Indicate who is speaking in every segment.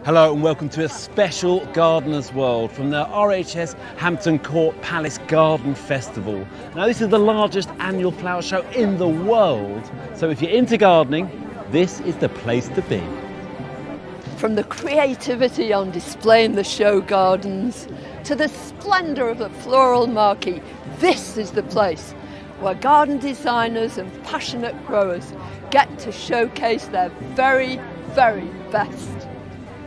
Speaker 1: Hello and welcome to a special Gardener's World from the RHS Hampton Court Palace Garden Festival. Now this is the largest annual flower show in the world, so if you're into gardening, this is the place to be.
Speaker 2: From the creativity on display in the show gardens to the splendour of the floral marquee, this is the place where garden designers and passionate growers get to showcase their very, very best.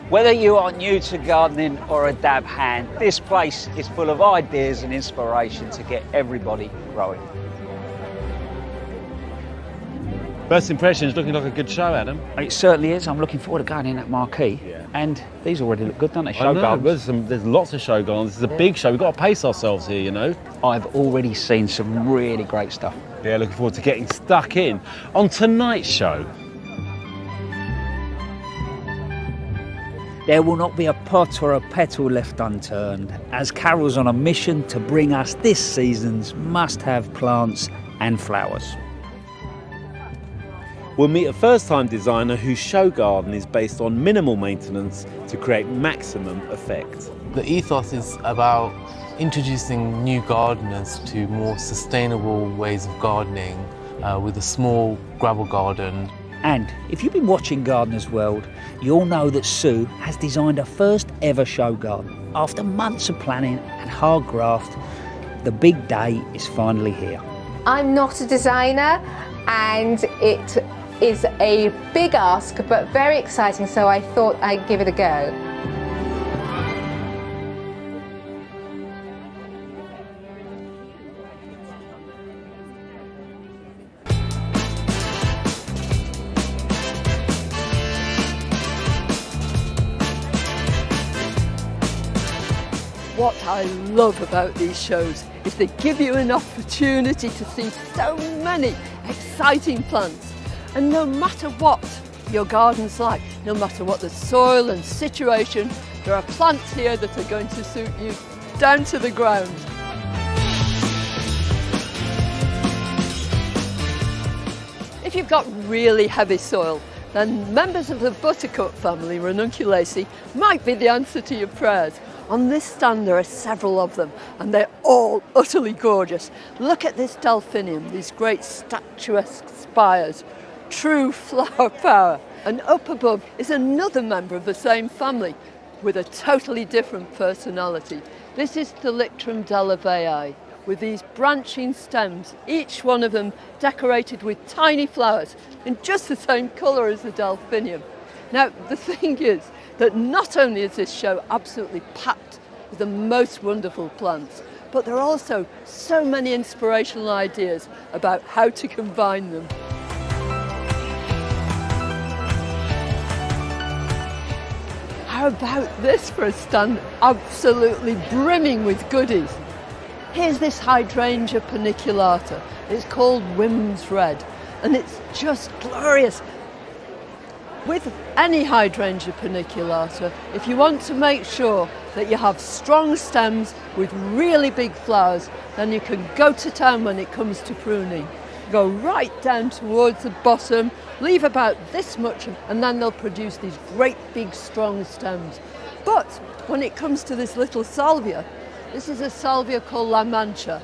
Speaker 3: Whether you are new to gardening or a dab hand, this place is full of ideas and inspiration to get everybody growing.
Speaker 1: First impressions, looking like a good show, Adam.
Speaker 3: It certainly is. I'm looking forward to going in that marquee. Yeah. And these already look good, don't they? Show gardens.
Speaker 1: There's lots of show gardens. This is a big show. We've got to pace ourselves here, you know.
Speaker 3: I've already seen some really great stuff.
Speaker 1: Yeah, looking forward to getting stuck in. On tonight's show,
Speaker 4: there will not be a pot or a petal left unturned, as Carol's on a mission to bring us this season's must-have plants and flowers.
Speaker 1: we'll meet a first-time designer whose show garden is based on minimal maintenance to create maximum effect.
Speaker 5: The ethos is about introducing new gardeners to more sustainable ways of gardening with a small gravel garden.
Speaker 4: And if you've been watching Gardener's World, you'll know that Sue has designed her first ever show garden. After months of planning and hard graft, the big day is finally here.
Speaker 6: I'm not a designer and it is a big ask but very exciting, so I thought I'd give it a go.
Speaker 2: What I love about these shows is they give you an opportunity to see so many exciting plants. And no matter what your garden's like, no matter what the soil and situation, there are plants here that are going to suit you down to the ground. If you've got really heavy soil, then members of the buttercup family, Ranunculacea, might be the answer to your prayers. On this stand there are several of them and they're all utterly gorgeous. Look at this delphinium, these great statuesque spires, true flower power. And up above is another member of the same family with a totally different personality. This is Thalictrum delavei with these branching stems, each one of them decorated with tiny flowers in just the same colour as the delphinium. Now the thing is that not only is this show absolutely packed with the most wonderful plants, but there are also so many inspirational ideas about how to combine them. How about this for a stand absolutely brimming with goodies? Here's this hydrangea paniculata. It's called Whim's Red, and it's just glorious. With any hydrangea paniculata, if you want to make sure that you have strong stems with really big flowers, then you can go to town when it comes to pruning. Go right down towards the bottom, leave about this much, and then they'll produce these great big strong stems. But when it comes to this little salvia, this is a salvia called La Mancha.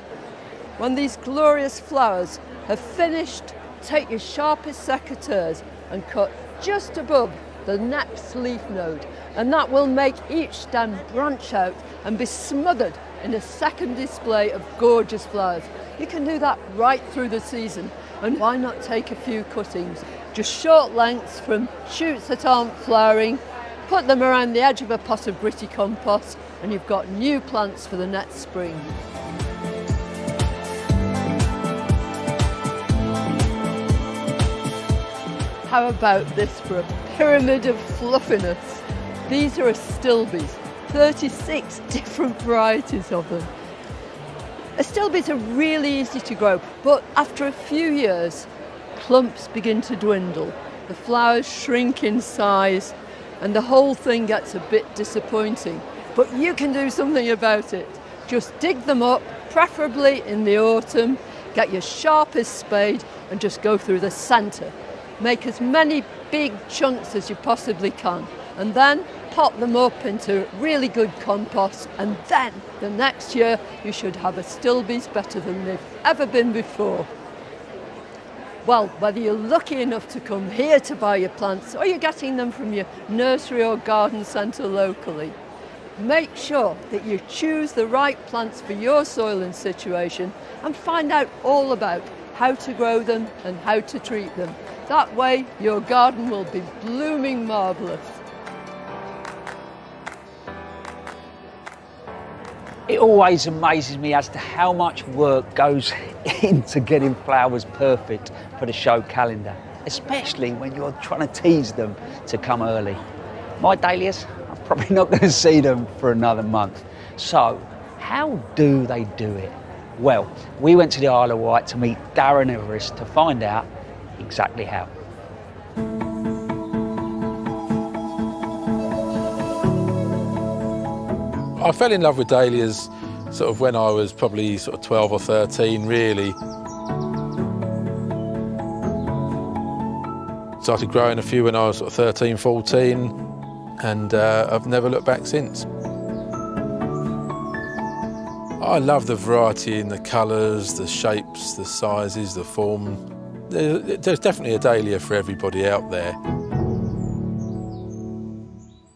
Speaker 2: When these glorious flowers have finished, take your sharpest secateurs and cut just above the next leaf node, and that will make each stem branch out and be smothered in a second display of gorgeous flowers. You can do that right through the season, and why not take a few cuttings, just short lengths from shoots that aren't flowering, put them around the edge of a pot of gritty compost, and you've got new plants for the next spring. How about this for a pyramid of fluffiness? These are astilbes, 36 different varieties of them. Astilbes are really easy to grow, but after a few years, clumps begin to dwindle. The flowers shrink in size and the whole thing gets a bit disappointing. But you can do something about it. Just dig them up, preferably in the autumn, get your sharpest spade and just go through the centre. Make as many big chunks as you possibly can, and then pot them up into really good compost, and then the next year you should have a Stilby's better than they've ever been before. Well, whether you're lucky enough to come here to buy your plants or you're getting them from your nursery or garden centre locally, make sure that you choose the right plants for your soil and situation and find out all about how to grow them and how to treat them. That way your garden will be blooming marvellous.
Speaker 3: It always amazes me as to how much work goes into getting flowers perfect for the show calendar, especially when you're trying to tease them to come early. My dahlias, I'm probably not going to see them for another month. So, how do they do it? Well, we went to the Isle of Wight to meet Darren Everest to find out exactly how.
Speaker 7: I fell in love with dahlias sort of when I was probably sort of 12 or 13, really. Started growing a few when I was sort of 13, 14, and I've never looked back since. I love the variety in the colours, the shapes, the sizes, the form. There's definitely a dahlia for everybody out there.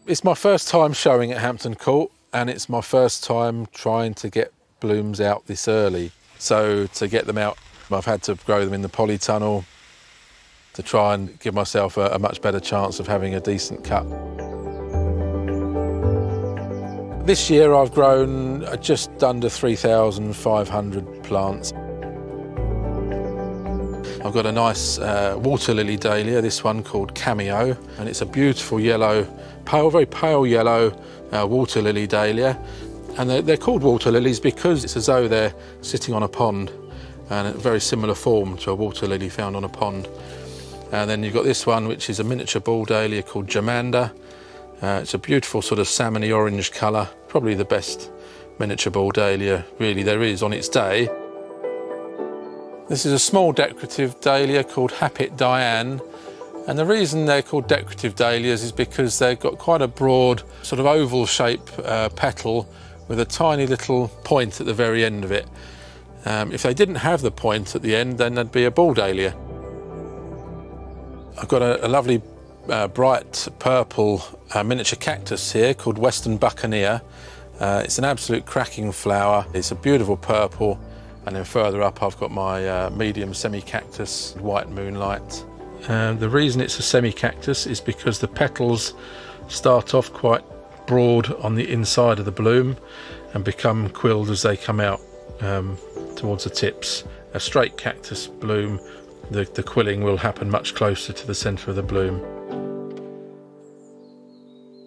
Speaker 7: It's my first time showing at Hampton Court, and it's my first time trying to get blooms out this early. So to get them out, I've had to grow them in the polytunnel to try and give myself a much better chance of having a decent cut. This year I've grown just under 3,500 plants. I've got a nice water lily dahlia, this one called Cameo, and it's a beautiful yellow, very pale yellow water lily dahlia. And they're called water lilies because it's as though they're sitting on a pond, and a very similar form to a water lily found on a pond. And then you've got this one, which is a miniature ball dahlia called Germander. It's a beautiful sort of salmony orange colour, probably the best miniature ball dahlia really there is on its day. This is a small decorative dahlia called Happet Diane, and the reason they're called decorative dahlias is because they've got quite a broad sort of oval shape petal with a tiny little point at the very end of it. If they didn't have the point at the end, then they'd be a ball dahlia. I've got a lovely bright purple miniature cactus here called Western Buccaneer. It's an absolute cracking flower. It's a beautiful purple. And then further up I've got my medium semi-cactus, White Moonlight. The reason it's a semi-cactus is because the petals start off quite broad on the inside of the bloom and become quilled as they come out towards the tips. A straight cactus bloom, the quilling will happen much closer to the centre of the bloom.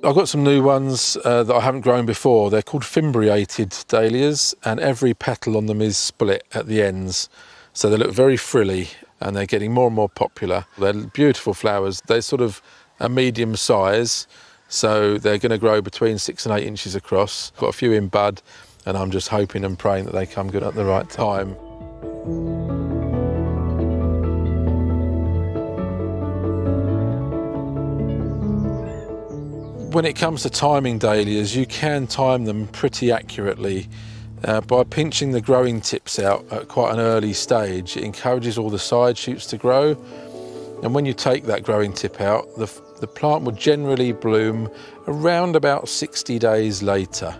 Speaker 7: I've got some new ones that I haven't grown before. They're called fimbriated dahlias, and every petal on them is split at the ends. So they look very frilly, and they're getting more and more popular. They're beautiful flowers. They're sort of a medium size, so they're going to grow between 6 and 8 inches across. Got a few in bud, and I'm just hoping and praying that they come good at the right time. When it comes to timing dahlias, you can time them pretty accurately. By pinching the growing tips out at quite an early stage, it encourages all the side shoots to grow. And when you take that growing tip out, the plant will generally bloom around about 60 days later.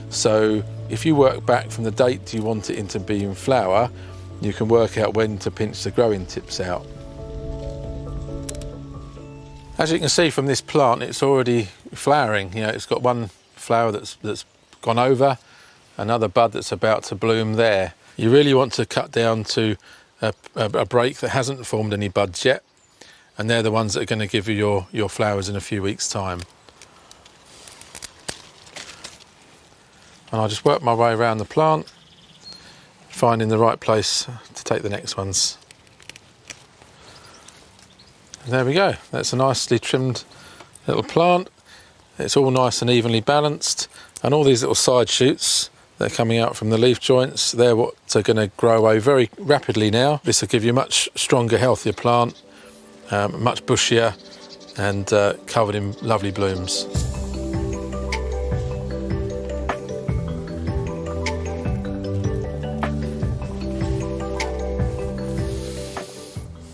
Speaker 7: So if you work back from the date you want it to be in flower, you can work out when to pinch the growing tips out. As you can see from this plant, it's already flowering. You know, it's got one flower that's gone over, another bud that's about to bloom there. You really want to cut down to a break that hasn't formed any buds yet, and they're the ones that are going to give you your flowers in a few weeks' time. And I'll just work my way around the plant, finding the right place to take the next ones. And there we go, that's a nicely trimmed little plant. It's all nice and evenly balanced, and all these little side shoots that are coming out from the leaf joints, they're what are going to grow away very rapidly now. This will give you a much stronger, healthier plant, much bushier and covered in lovely blooms.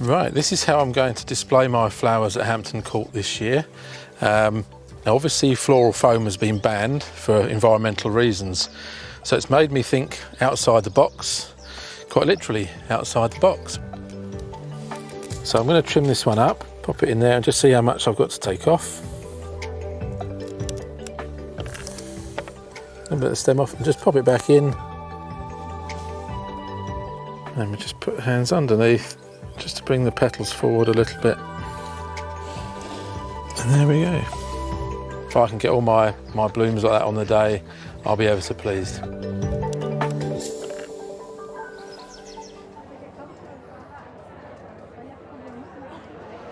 Speaker 7: Right, this is how I'm going to display my flowers at Hampton Court this year. Now obviously floral foam has been banned for environmental reasons, so it's made me think outside the box, quite literally outside the box. So I'm going to trim this one up, pop it in there and just see how much I've got to take off. A bit of the stem off and just pop it back in. And we just put hands underneath just to bring the petals forward a little bit. And there we go. If I can get all my blooms like that on the day, I'll be ever so pleased.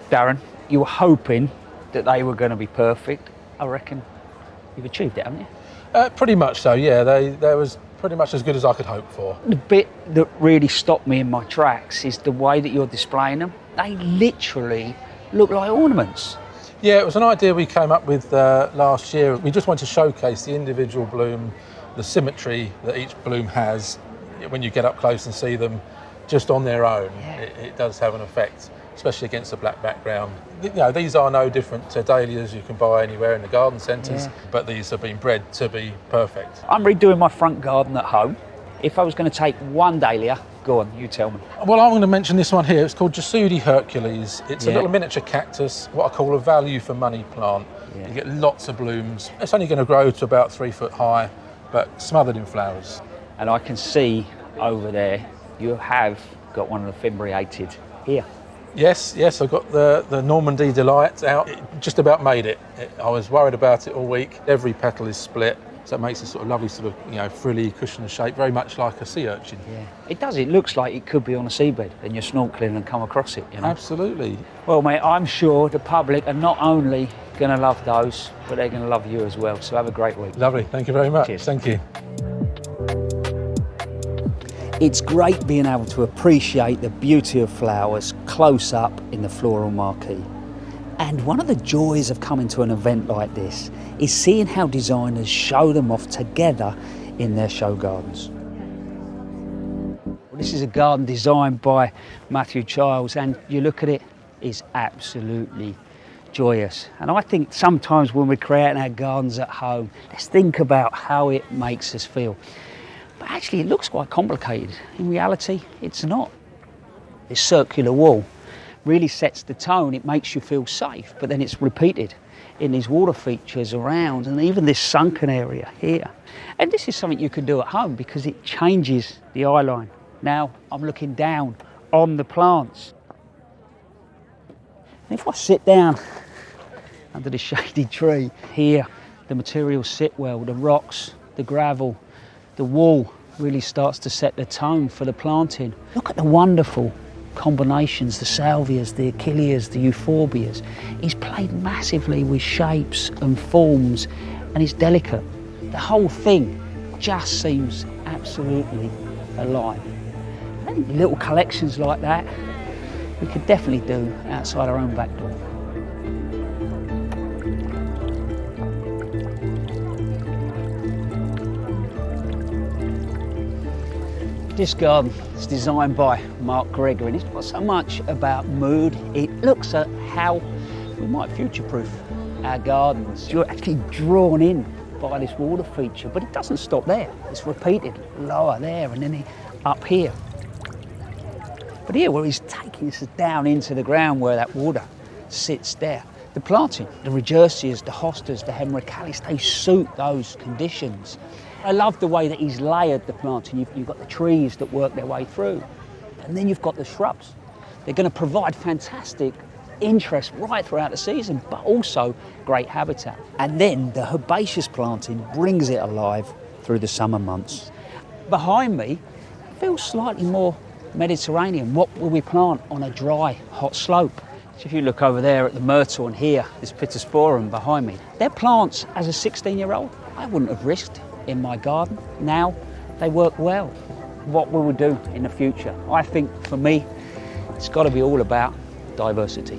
Speaker 4: Darren, you were hoping that they were going to be perfect. I reckon you've achieved it, haven't you?
Speaker 7: Pretty much so, yeah. They was pretty much as good as I could hope for.
Speaker 4: The bit that really stopped me in my tracks is the way that you're displaying them. They literally look like ornaments.
Speaker 7: Yeah, it was an idea we came up with last year. We just wanted to showcase the individual bloom, the symmetry that each bloom has. When you get up close and see them just on their own,
Speaker 4: Yeah.
Speaker 7: it does have an effect, especially against a black background. You know, these are no different to dahlias you can buy anywhere in the garden centres,
Speaker 4: Yeah.
Speaker 7: but these have been bred to be perfect.
Speaker 4: I'm redoing my front garden at home. If I was going to take one dahlia, go on, you tell me.
Speaker 7: Well, I'm going to mention this one here. It's called Jasudi Hercules. It's a
Speaker 4: Yeah.
Speaker 7: little miniature cactus, what I call a value for money plant.
Speaker 4: Yeah.
Speaker 7: You get lots of blooms. It's only going to grow to about 3 foot high, but smothered in flowers.
Speaker 4: And I can see over there you have got one of the fimbriated here.
Speaker 7: Yes, I've got the Normandy Delight out. It just about made it. I was worried about it all week. Every petal is split, so it makes a sort of lovely sort of, frilly cushion shape, very much like a sea urchin.
Speaker 4: Yeah. It does, it looks like it could be on a seabed and you're snorkeling and come across it, you know.
Speaker 7: Absolutely.
Speaker 4: Well, mate, I'm sure the public are not only going to love those, but they're going to love you as well. So have a great week.
Speaker 7: Lovely, thank you very much.
Speaker 4: Cheers.
Speaker 7: Thank you.
Speaker 4: It's great being able to appreciate the beauty of flowers close up in the floral marquee. And one of the joys of coming to an event like this is seeing how designers show them off together in their show gardens. This is a garden designed by Matthew Childs, and you look at it, it's absolutely joyous. And I think sometimes when we're creating our gardens at home, let's think about how it makes us feel. But actually, it looks quite complicated. In reality, it's not. This circular wall really sets the tone. It makes you feel safe, but then it's repeated in these water features around and even this sunken area here. And this is something you can do at home because it changes the eye line. Now I'm looking down on the plants. And if I sit down under the shady tree here, the materials sit well, the rocks, the gravel, the wall really starts to set the tone for the planting. Look at the wonderful combinations, the salvias, the achilleas, the euphorbias. He's played massively with shapes and forms, and he's delicate. The whole thing just seems absolutely alive. And little collections like that, we could definitely do outside our own back door. This garden is designed by Mark Gregory, and it's not so much about mood, it looks at how we might future-proof our gardens. You're actually drawn in by this water feature, but it doesn't stop there. It's repeated, lower there and then up here. But here, where he's taking us down into the ground where that water sits there, the planting, the Regersias, the hostas, the Hemerocallis, they suit those conditions. I love the way that he's layered the planting. You've got the trees that work their way through, and then you've got the shrubs. They're going to provide fantastic interest right throughout the season, but also great habitat. And then the herbaceous planting brings it alive through the summer months. Behind me, it feels slightly more Mediterranean. What will we plant on a dry, hot slope? So if you look over there at the myrtle and here, this Pittosporum behind me, they're plants as a 16-year-old I wouldn't have risked in my garden. Now they work well. What we will do in the future, I think for me, it's got to be all about diversity.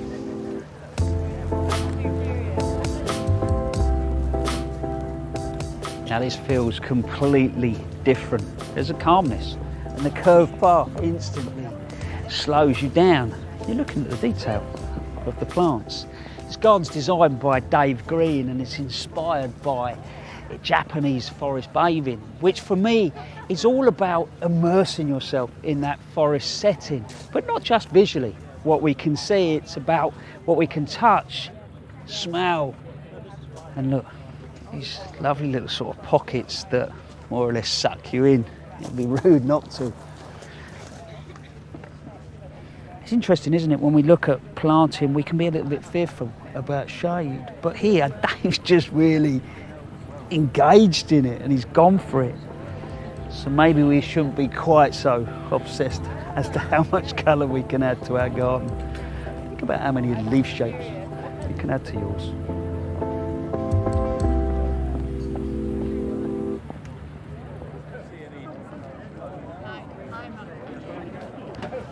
Speaker 4: Now this feels completely different. There's a calmness, and the curved path instantly slows you down. You're looking at the detail of the plants. This garden's designed by Dave Green and it's inspired by Japanese forest bathing, which for me is all about immersing yourself in that forest setting, but not just visually. What we can see, it's about what we can touch, smell, and look, these lovely little sort of pockets that more or less suck you in. It'd be rude not to. It's interesting, isn't it, when we look at planting, we can be a little bit fearful about shade, but here Dave's just really engaged in it and he's gone for it. So maybe we shouldn't be quite so obsessed as to how much colour we can add to our garden. Think about how many leaf shapes you can add to yours.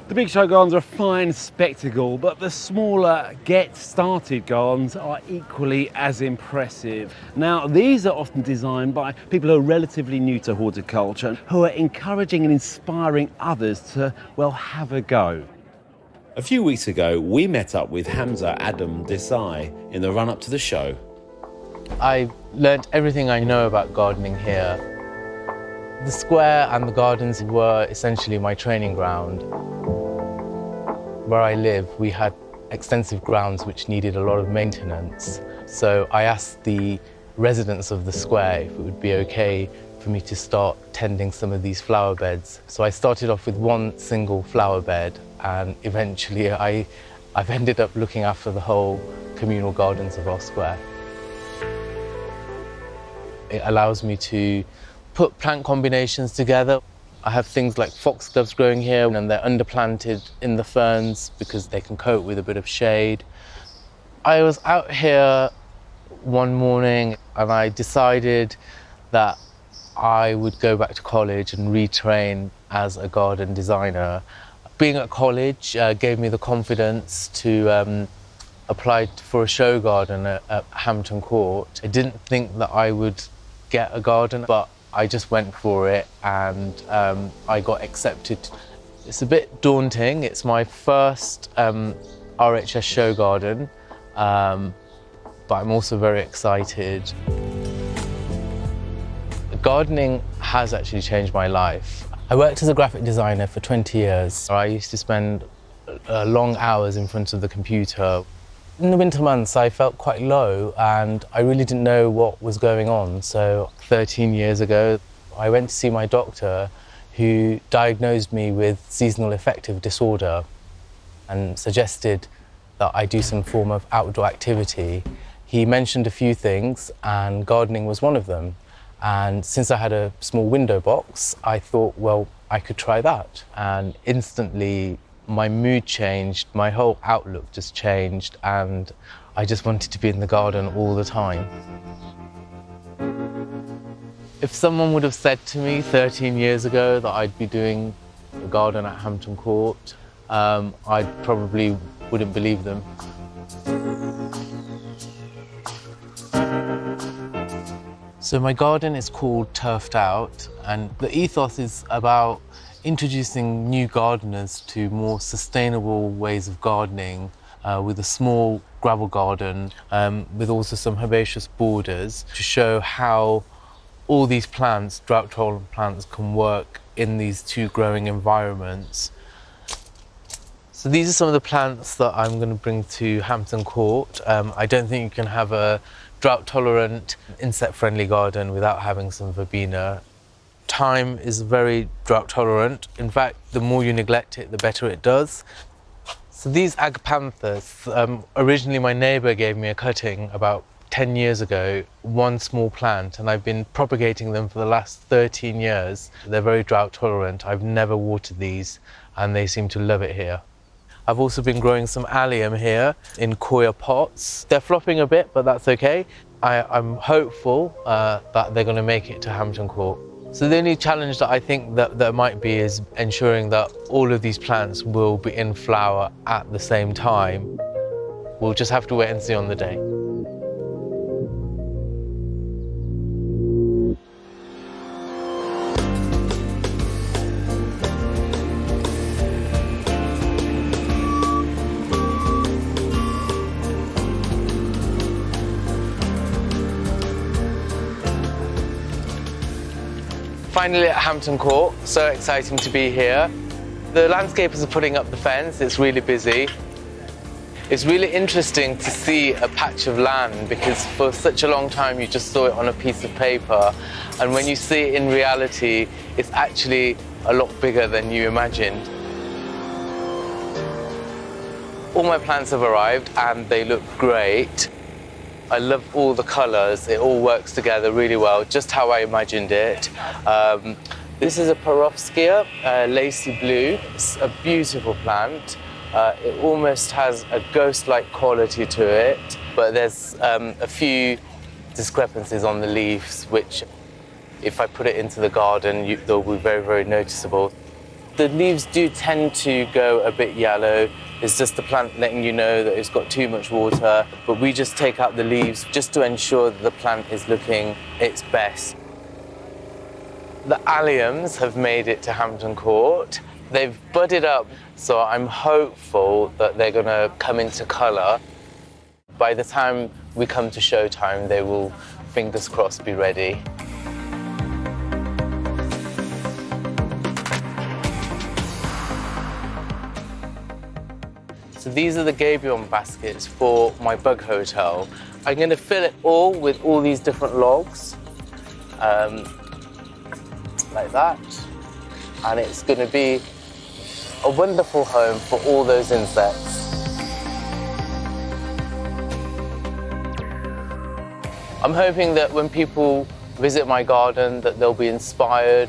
Speaker 1: The big show gardens are a fine spectacle, but the smaller get-started gardens are equally as impressive. Now, these are often designed by people who are relatively new to horticulture, who are encouraging and inspiring others to, well, have a go.
Speaker 8: A few weeks ago, we met up with Hamza Adam Desai in the run-up to the show.
Speaker 5: I learnt everything I know about gardening here. The square and the gardens were essentially my training ground. Where I live, we had extensive grounds which needed a lot of maintenance. So I asked the residents of the square if it would be okay for me to start tending some of these flower beds. So I started off with one single flower bed, and eventually I've ended up looking after the whole communal gardens of our square. It allows me to put plant combinations together. I have things like foxgloves growing here, and they're underplanted in the ferns because they can cope with a bit of shade. I was out here one morning and I decided that I would go back to college and retrain as a garden designer. Being at college gave me the confidence to apply for a show garden at Hampton Court. I didn't think that I would get a garden, but I just went for it and I got accepted. It's a bit daunting. It's my first RHS show garden, but I'm also very excited. Gardening has actually changed my life. I worked as a graphic designer for 20 years. I used to spend long hours in front of the computer. In the winter months, I felt quite low and I really didn't know what was going on. So 13 years ago, I went to see my doctor who diagnosed me with seasonal affective disorder and suggested that I do some form of outdoor activity. He mentioned a few things and gardening was one of them. And since I had a small window box, I thought, well, I could try that. And instantly, my mood changed, my whole outlook just changed, and I just wanted to be in the garden all the time. If someone would have said to me 13 years ago that I'd be doing a garden at Hampton Court, I probably wouldn't believe them. So my garden is called Turfed Out, and the ethos is about introducing new gardeners to more sustainable ways of gardening with a small gravel garden with also some herbaceous borders to show how all these plants, drought-tolerant plants, can work in these two growing environments. So these are some of the plants that I'm going to bring to Hampton Court. I don't think you can have a drought-tolerant, insect-friendly garden without having some verbena. Thyme is very drought tolerant. In fact, the more you neglect it, the better it does. So these agapanthus, originally my neighbour gave me a cutting about 10 years ago, one small plant, and I've been propagating them for the last 13 years. They're very drought tolerant. I've never watered these and they seem to love it here. I've also been growing some allium here in coir pots. They're flopping a bit, but that's okay. I'm hopeful that they're going to make it to Hampton Court. So the only challenge that I think that there might be is ensuring that all of these plants will be in flower at the same time. We'll just have to wait and see on the day. Finally at Hampton Court, so exciting to be here. The landscapers are putting up the fence, it's really busy. It's really interesting to see a patch of land because for such a long time you just saw it on a piece of paper, and when you see it in reality, it's actually a lot bigger than you imagined. All my plants have arrived and they look great. I love all the colours, it all works together really well, just how I imagined it. This is a Perovskia, lacy blue. It's a beautiful plant. It almost has a ghost-like quality to it, but there's a few discrepancies on the leaves, which if I put it into the garden, they'll be very, very noticeable. The leaves do tend to go a bit yellow. It's just the plant letting you know that it's got too much water, but we just take out the leaves just to ensure that the plant is looking its best. The alliums have made it to Hampton Court. They've budded up, so I'm hopeful that they're going to come into colour. By the time we come to showtime, they will, fingers crossed, be ready. So these are the gabion baskets for my bug hotel. I'm going to fill it all with all these different logs, like that, and it's going to be a wonderful home for all those insects. I'm hoping that when people visit my garden that they'll be inspired,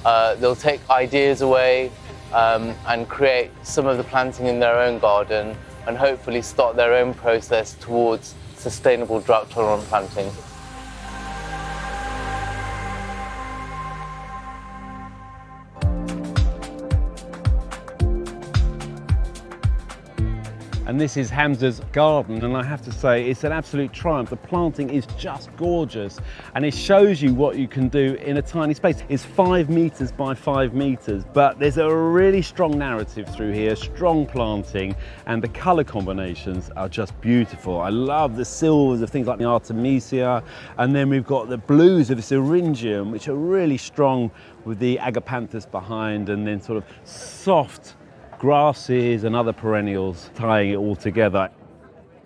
Speaker 5: they'll take ideas away and create some of the planting in their own garden and hopefully start their own process towards sustainable drought-tolerant planting.
Speaker 1: And this is Hamza's garden, and I have to say it's an absolute triumph. The planting is just gorgeous, and it shows you what you can do in a tiny space. It's 5 metres by 5 metres, but there's a really strong narrative through here, strong planting, and the colour combinations are just beautiful. I love the silvers of things like the Artemisia, and then we've got the blues of this Eryngium, which are really strong with the Agapanthus behind, and then sort of soft grasses and other perennials tying it all together.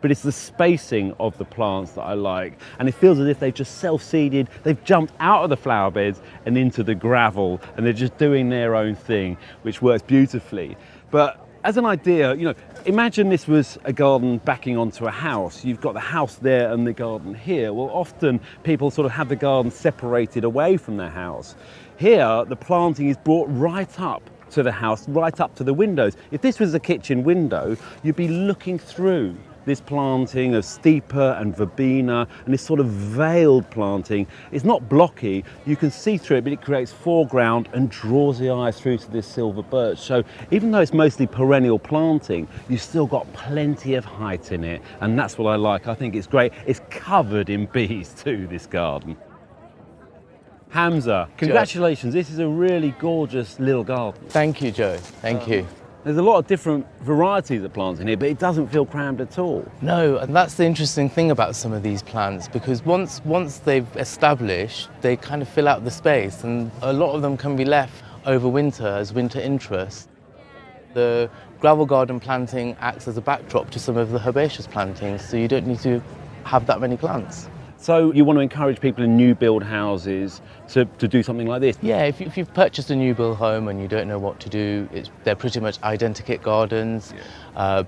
Speaker 1: But it's the spacing of the plants that I like, and it feels as if they've just self-seeded, they've jumped out of the flower beds and into the gravel, and they're just doing their own thing, which works beautifully. But as an idea, you know, imagine this was a garden backing onto a house. You've got the house there and the garden here. Well, often people sort of have the garden separated away from their house. Here, the planting is brought right up to the house, right up to the windows. If this was a kitchen window, you'd be looking through this planting of Stipa and Verbena, and this sort of veiled planting. It's not blocky, you can see through it, but it creates foreground and draws the eye through to this silver birch. So even though it's mostly perennial planting, you've still got plenty of height in it, and that's what I like. I think it's great. It's covered in bees too, this garden. Hamza, congratulations. This is a really gorgeous little garden.
Speaker 5: Thank you, Joe. Thank you.
Speaker 1: There's a lot of different varieties of plants in here, but it doesn't feel crammed at all.
Speaker 5: No, and that's the interesting thing about some of these plants, because once they've established, they kind of fill out the space, and a lot of them can be left over winter as winter interest. The gravel garden planting acts as a backdrop to some of the herbaceous plantings, so you don't need to have that many plants.
Speaker 1: So you want to encourage people in new build houses to do something like this?
Speaker 5: Yeah, if you've purchased a new build home and you don't know what to do, they're pretty much identikit gardens,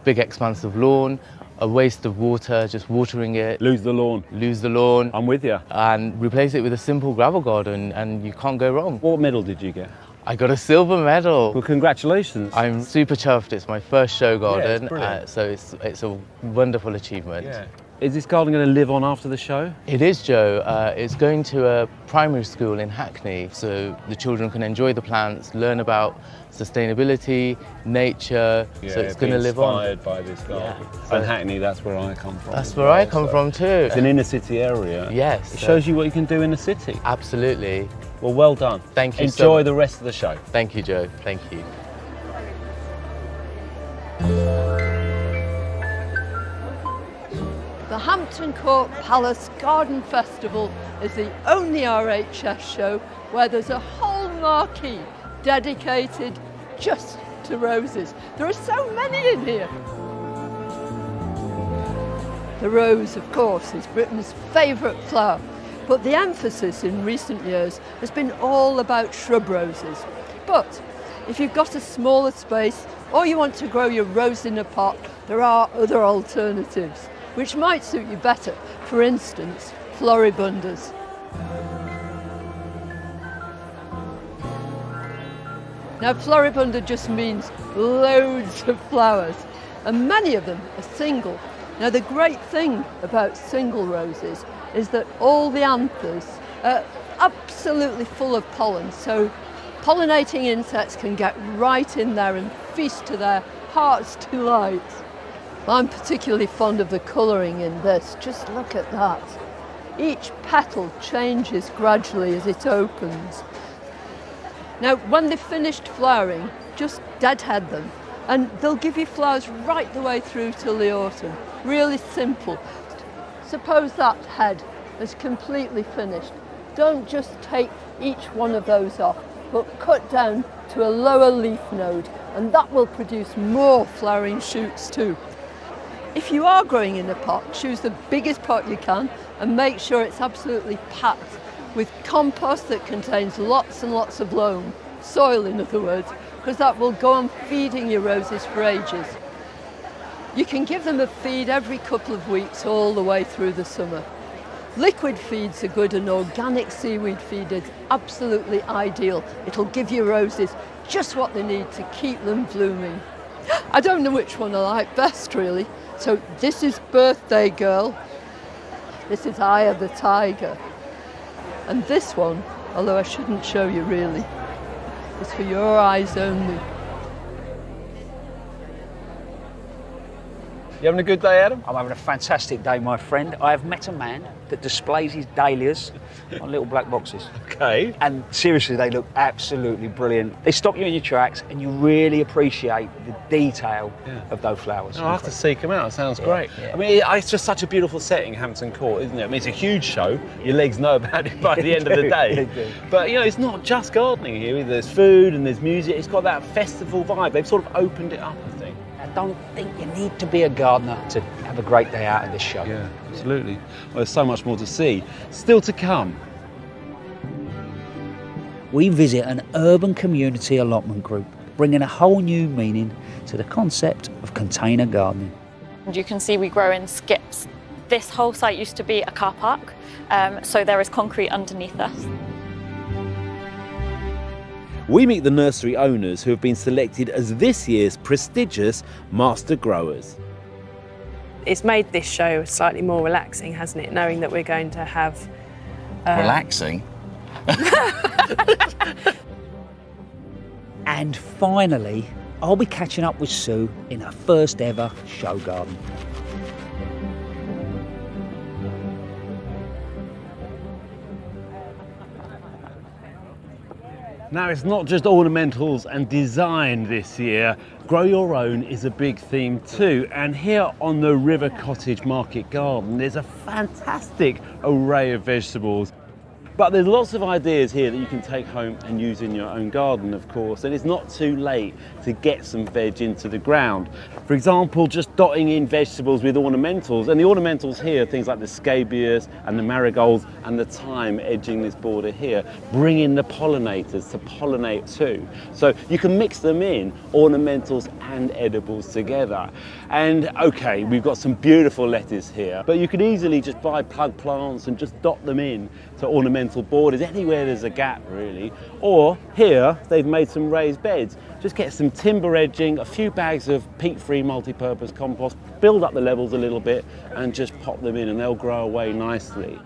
Speaker 5: big expanse of lawn, a waste of water, just watering it.
Speaker 1: Lose the lawn.
Speaker 5: Lose the lawn.
Speaker 1: I'm with you.
Speaker 5: And replace it with a simple gravel garden and you can't go wrong.
Speaker 1: What medal did you get?
Speaker 5: I got a silver medal.
Speaker 1: Well, congratulations.
Speaker 5: I'm super chuffed. It's my first show garden,
Speaker 1: it's
Speaker 5: so it's a wonderful achievement.
Speaker 1: Yeah. Is this garden going to live on after the show?
Speaker 5: It is, Joe. It's going to a primary school in Hackney, so the children can enjoy the plants, learn about sustainability, nature, so it's going to live on.
Speaker 1: Inspired by this garden. Yeah. And Hackney, that's where I come from.
Speaker 5: That's where I come from too.
Speaker 1: It's an inner city area.
Speaker 5: Yes.
Speaker 1: It shows you what you can do in the city.
Speaker 5: Absolutely.
Speaker 1: Well, well done.
Speaker 5: Thank you.
Speaker 1: Enjoy the rest of the show.
Speaker 5: Thank you, Joe. Thank you.
Speaker 2: The Hampton Court Palace Garden Festival is the only RHS show where there's a whole marquee dedicated just to roses. There are so many in here. The rose, of course, is Britain's favourite flower, but the emphasis in recent years has been all about shrub roses. But if you've got a smaller space or you want to grow your rose in a pot, there are other alternatives which might suit you better. For instance, floribundas. Now, floribunda just means loads of flowers, and many of them are single. Now, the great thing about single roses is that all the anthers are absolutely full of pollen, so pollinating insects can get right in there and feast to their heart's delight. I'm particularly fond of the colouring in this. Just look at that. Each petal changes gradually as it opens. Now, when they've finished flowering, just deadhead them, and they'll give you flowers right the way through till the autumn. Really simple. Suppose that head is completely finished. Don't just take each one of those off, but cut down to a lower leaf node, and that will produce more flowering shoots too. If you are growing in a pot, choose the biggest pot you can and make sure it's absolutely packed with compost that contains lots and lots of loam, soil in other words, because that will go on feeding your roses for ages. You can give them a feed every couple of weeks all the way through the summer. Liquid feeds are good, and organic seaweed feed is absolutely ideal. It'll give your roses just what they need to keep them blooming. I don't know which one I like best really. So this is Birthday Girl, this is Eye of the Tiger, and this one, although I shouldn't show you really, is for your eyes only.
Speaker 1: You having a good day, Adam?
Speaker 4: I'm having a fantastic day, my friend. I have met a man that displays his dahlias on little black boxes.
Speaker 1: Okay.
Speaker 4: And seriously, they look absolutely brilliant. They stop you in your tracks and you really appreciate the detail of those flowers.
Speaker 1: I'll have to seek them out. It sounds great.
Speaker 4: Yeah.
Speaker 1: I mean, it's just such a beautiful setting, Hampton Court, isn't it? I mean, it's a huge show. Your legs know about it by the end of the day.
Speaker 4: They do.
Speaker 1: But, you know, it's not just gardening here. There's food and there's music. It's got that festival vibe. They've sort of opened it up, I think.
Speaker 4: I don't think you need to be a gardener to have a great day out of this show.
Speaker 1: Yeah, absolutely. Well, there's so much more to see. Still to come.
Speaker 4: We visit an urban community allotment group, bringing a whole new meaning to the concept of container gardening.
Speaker 9: And you can see we grow in skips. This whole site used to be a car park, so there is concrete underneath us.
Speaker 8: We meet the nursery owners who have been selected as this year's prestigious Master Growers.
Speaker 10: It's made this show slightly more relaxing, hasn't it? Knowing that we're going to have...
Speaker 11: Relaxing?
Speaker 4: And finally, I'll be catching up with Sue in her first ever show garden.
Speaker 1: Now, it's not just ornamentals and design this year. Grow your own is a big theme too. And here on the River Cottage Market Garden, there's a fantastic array of vegetables. But there's lots of ideas here that you can take home and use in your own garden, of course, and it's not too late to get some veg into the ground. For example, just dotting in vegetables with ornamentals, and the ornamentals here, things like the scabious and the marigolds and the thyme edging this border here, bring in the pollinators to pollinate too. So you can mix them in, ornamentals and edibles together. And okay, we've got some beautiful lettuce here, but you could easily just buy plug plants and just dot them in to ornamental borders anywhere there's a gap really. Or here they've made some raised beds. Just get some timber edging, a few bags of peat-free multi-purpose compost, build up the levels a little bit and just pop them in and they'll grow away nicely.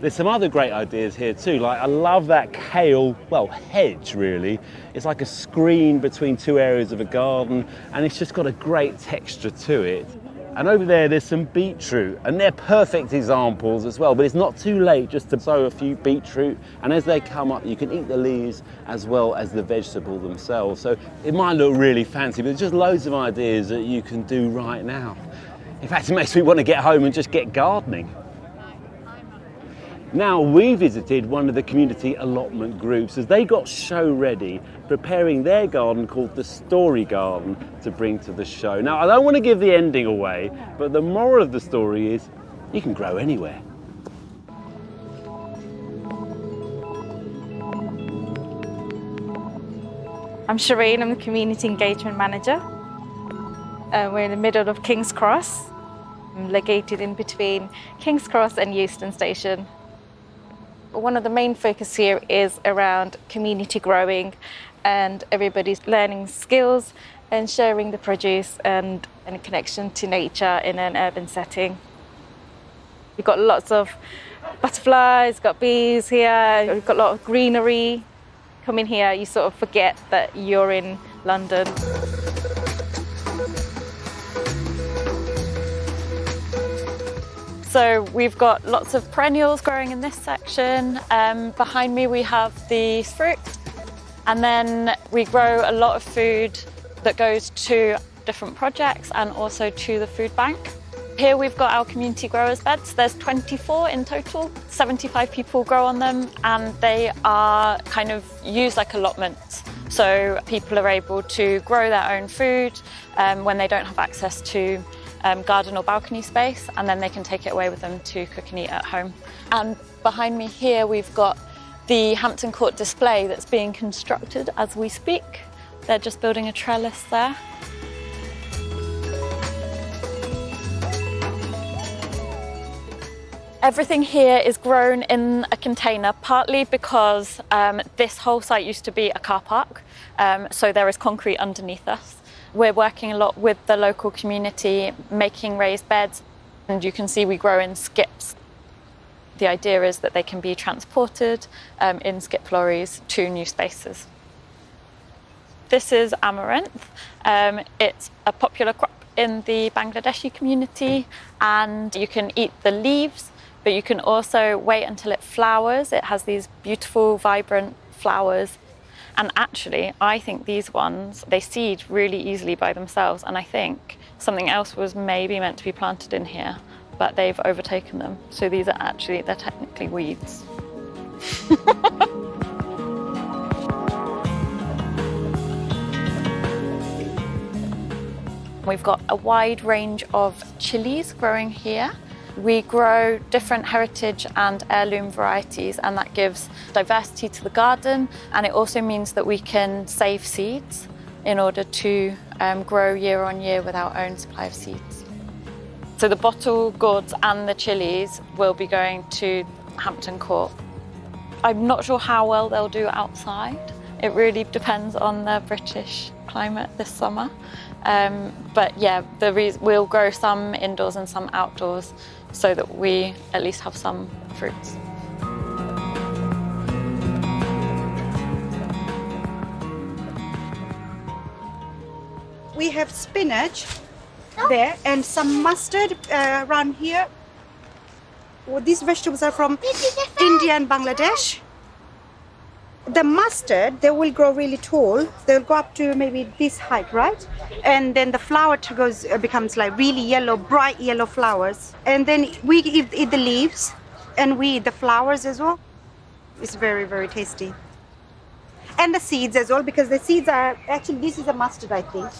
Speaker 1: There's some other great ideas here too, like I love that kale, well, hedge really. It's like a screen between two areas of a garden and it's just got a great texture to it. And over there's some beetroot, and they're perfect examples as well, but it's not too late just to sow a few beetroot, and as they come up you can eat the leaves as well as the vegetable themselves. So it might look really fancy, but there's just loads of ideas that you can do right now. In fact, it makes me want to get home and just get gardening. Now we visited one of the community allotment groups as they got show ready, preparing their garden called the Story Garden to bring to the show. Now I don't want to give the ending away, but the moral of the story is you can grow anywhere.
Speaker 12: I'm Shireen, I'm the Community Engagement Manager. We're in the middle of King's Cross. I'm located in between King's Cross and Euston Station. One of the main focus here is around community growing and everybody's learning skills and sharing the produce and a connection to nature in an urban setting. We've got lots of butterflies, got bees here, we've got a lot of greenery. Come in here, you sort of forget that you're in London.
Speaker 9: So we've got lots of perennials growing in this section. Behind me we have the fruit, and then we grow a lot of food that goes to different projects and also to the food bank. Here we've got our community growers beds. There's 24 in total. 75 people grow on them, and they are kind of used like allotments. So people are able to grow their own food when they don't have access to garden or balcony space, and then they can take it away with them to cook and eat at home. And behind me here we've got the Hampton Court display that's being constructed as we speak. They're just building a trellis there. Everything here is grown in a container, partly because this whole site used to be a car park, so there is concrete underneath us. We're working a lot with the local community, making raised beds, and you can see we grow in skips. The idea is that they can be transported in skip lorries to new spaces. This is amaranth. It's a popular crop in the Bangladeshi community, and you can eat the leaves, but you can also wait until it flowers. It has these beautiful, vibrant flowers. And actually, I think these ones, they seed really easily by themselves. And I think something else was maybe meant to be planted in here, but they've overtaken them. So these are actually, they're technically weeds. We've got a wide range of chilies growing here. We grow different heritage and heirloom varieties, and that gives diversity to the garden, and it also means that we can save seeds in order to grow year on year with our own supply of seeds. So the bottle gourds and the chilies will be going to Hampton Court. I'm not sure how well they'll do outside. It really depends on the British climate this summer. But yeah, we'll grow some indoors and some outdoors, so that we at least have some fruits.
Speaker 13: We have spinach there and some mustard around here. Well, these vegetables are from India and Bangladesh. The mustard, they will grow really tall. They'll go up to maybe this height, right? And then the flower becomes like really yellow, bright yellow flowers. And then we eat the leaves and we eat the flowers as well. It's very, very tasty. And the seeds as well, because the seeds are, actually this is a mustard, I think.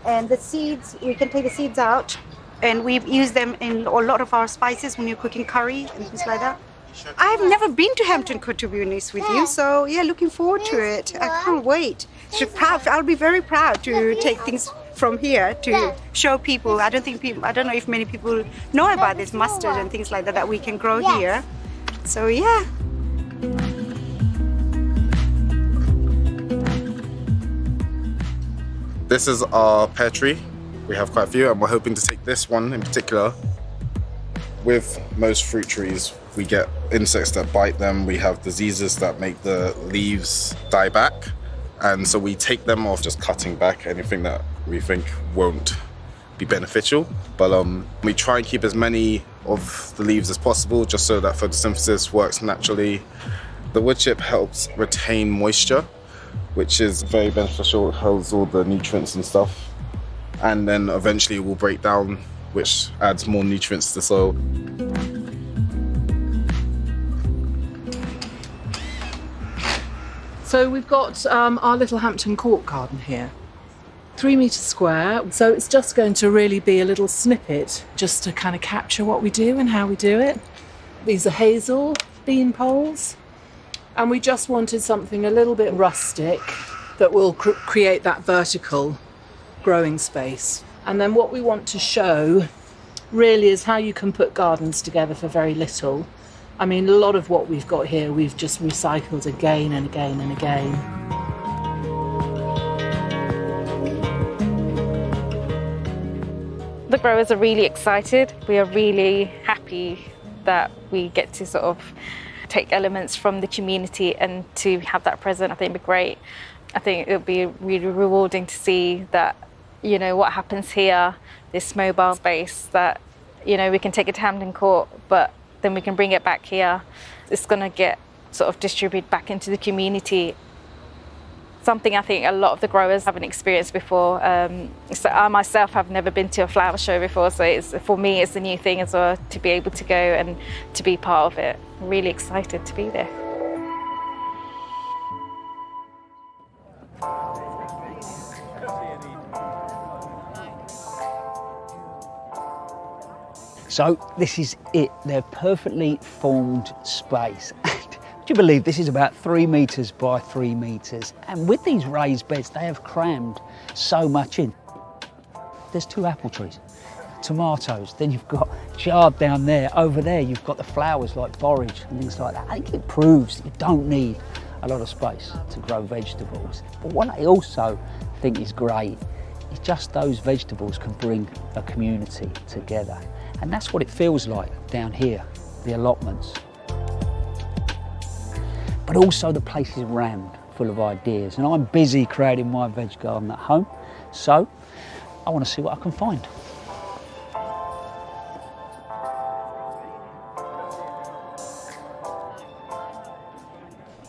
Speaker 13: And the seeds, we can take the seeds out, and we use them in a lot of our spices when you're cooking curry and things like that. I've never been to Hampton Court, to be honest with you, so yeah, looking forward to it. I can't wait. I'll be very proud to take things from here to show people. I don't know if many people know about this mustard and things like that we can grow here. So yeah.
Speaker 14: This is our pear tree. We have quite a few, and we're hoping to take this one in particular. With most fruit trees, we get insects that bite them. We have diseases that make the leaves die back. And so we take them off, just cutting back anything that we think won't be beneficial. But we try and keep as many of the leaves as possible, just so that photosynthesis works naturally. The wood chip helps retain moisture, which is very beneficial. It holds all the nutrients and stuff. And then eventually it will break down, which adds more nutrients to the soil.
Speaker 15: So we've got our little Hampton Court garden here. 3 metres square, so it's just going to really be a little snippet just to kind of capture what we do and how we do it. These are hazel bean poles, and we just wanted something a little bit rustic that will create that vertical growing space. And then what we want to show really is how you can put gardens together for very little. I mean, a lot of what we've got here we've just recycled again and again and again.
Speaker 12: The growers are really excited. We are really happy that we get to sort of take elements from the community and to have that present. I think it'd be great. I think it'll be really rewarding to see that, you know, what happens here, this mobile space that, you know, we can take it to Hampton Court, but then we can bring it back here. It's going to get sort of distributed back into the community. Something I think a lot of the growers haven't experienced before. So I myself have never been to a flower show before, so for me it's a new thing as well to be able to go and to be part of it. I'm really excited to be there.
Speaker 4: So this is it, they're perfectly formed space. Do you believe this is about 3 metres by 3 metres? And with these raised beds, they have crammed so much in. There's 2 apple trees, tomatoes, then you've got chard down there. Over there, you've got the flowers like borage and things like that. I think it proves that you don't need a lot of space to grow vegetables. But what I also think is great is just those vegetables can bring a community together. And that's what it feels like down here, the allotments. But also the place is rammed full of ideas, and I'm busy creating my veg garden at home, so I want to see what I can find.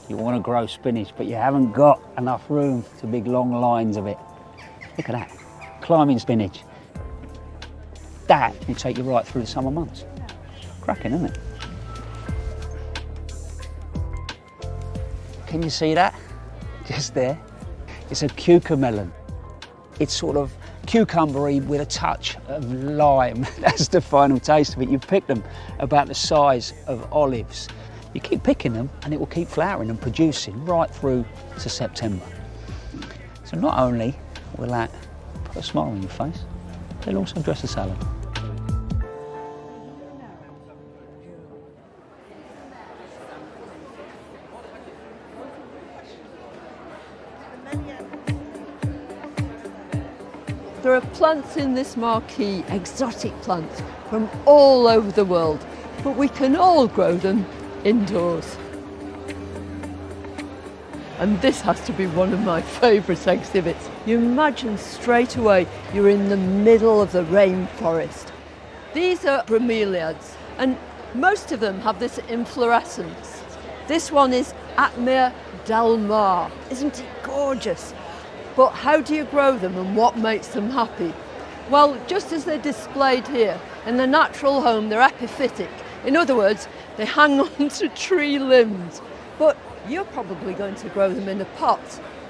Speaker 4: You want to grow spinach, but you haven't got enough room to big long lines of it. Look at that, climbing spinach. That will take you right through the summer months. Cracking, isn't it? Can you see that? Just there. It's a cucamelon. It's sort of cucumbery with a touch of lime. That's the final taste of it. You pick them about the size of olives. You keep picking them and it will keep flowering and producing right through to September. So not only will that put a smile on your face, they'll also dress a salad.
Speaker 2: There are plants in this marquee, exotic plants from all over the world, but we can all grow them indoors. And this has to be one of my favourite exhibits. You imagine straight away you're in the middle of the rainforest. These are bromeliads, and most of them have this inflorescence. This one is Atmea del Mar. Isn't it gorgeous? But how do you grow them and what makes them happy? Well, just as they're displayed here, in their natural home they're epiphytic. In other words, they hang on to tree limbs. But you're probably going to grow them in a pot.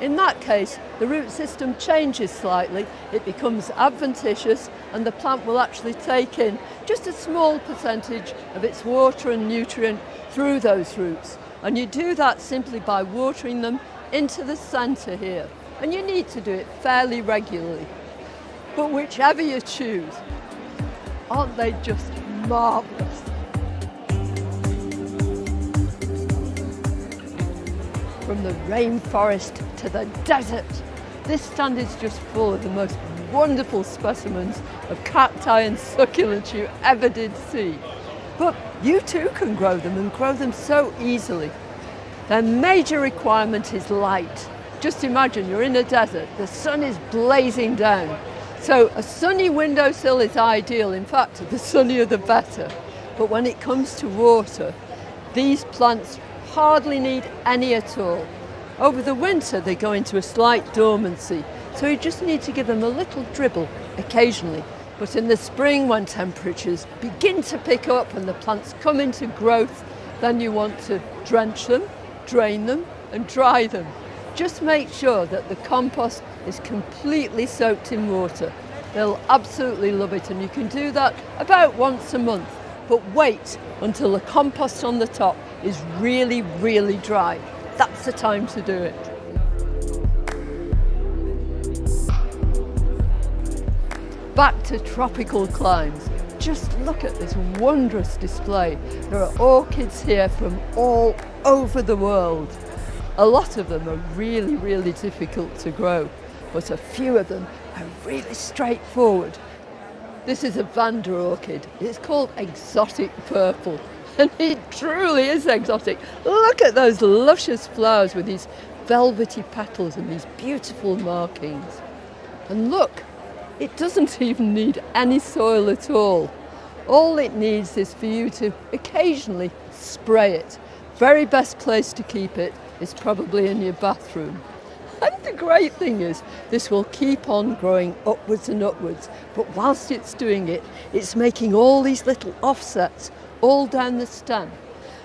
Speaker 2: In that case, the root system changes slightly, it becomes adventitious, and the plant will actually take in just a small percentage of its water and nutrient through those roots. And you do that simply by watering them into the centre here. And you need to do it fairly regularly. But whichever you choose, aren't they just marvellous? From the rainforest to the desert, this stand is just full of the most wonderful specimens of cacti and succulents you ever did see. But you too can grow them and grow them so easily. Their major requirement is light. Just imagine you're in a desert, the sun is blazing down. So a sunny windowsill is ideal. In fact, the sunnier the better. But when it comes to water, these plants hardly need any at all. Over the winter, they go into a slight dormancy. So you just need to give them a little dribble occasionally. But in the spring, when temperatures begin to pick up and the plants come into growth, then you want to drench them, drain them, and dry them. Just make sure that the compost is completely soaked in water. They'll absolutely love it, and you can do that about once a month. But wait until the compost on the top is really, really dry. That's the time to do it. Back to tropical climes. Just look at this wondrous display. There are orchids here from all over the world. A lot of them are really, really difficult to grow, but a few of them are really straightforward. This is a Vanda orchid. It's called exotic purple, and it truly is exotic. Look at those luscious flowers with these velvety petals and these beautiful markings. And look, it doesn't even need any soil at all. All it needs is for you to occasionally spray it. Very best place to keep it is probably in your bathroom. And the great thing is, this will keep on growing upwards and upwards, but whilst it's doing it, it's making all these little offsets all down the stem.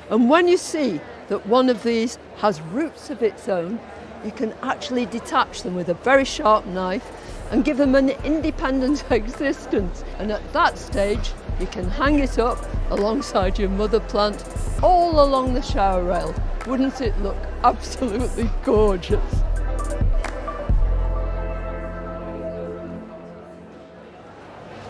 Speaker 2: And when you see that one of these has roots of its own, you can actually detach them with a very sharp knife and give them an independent existence. And at that stage, you can hang it up alongside your mother plant all along the shower rail. Wouldn't it look absolutely gorgeous?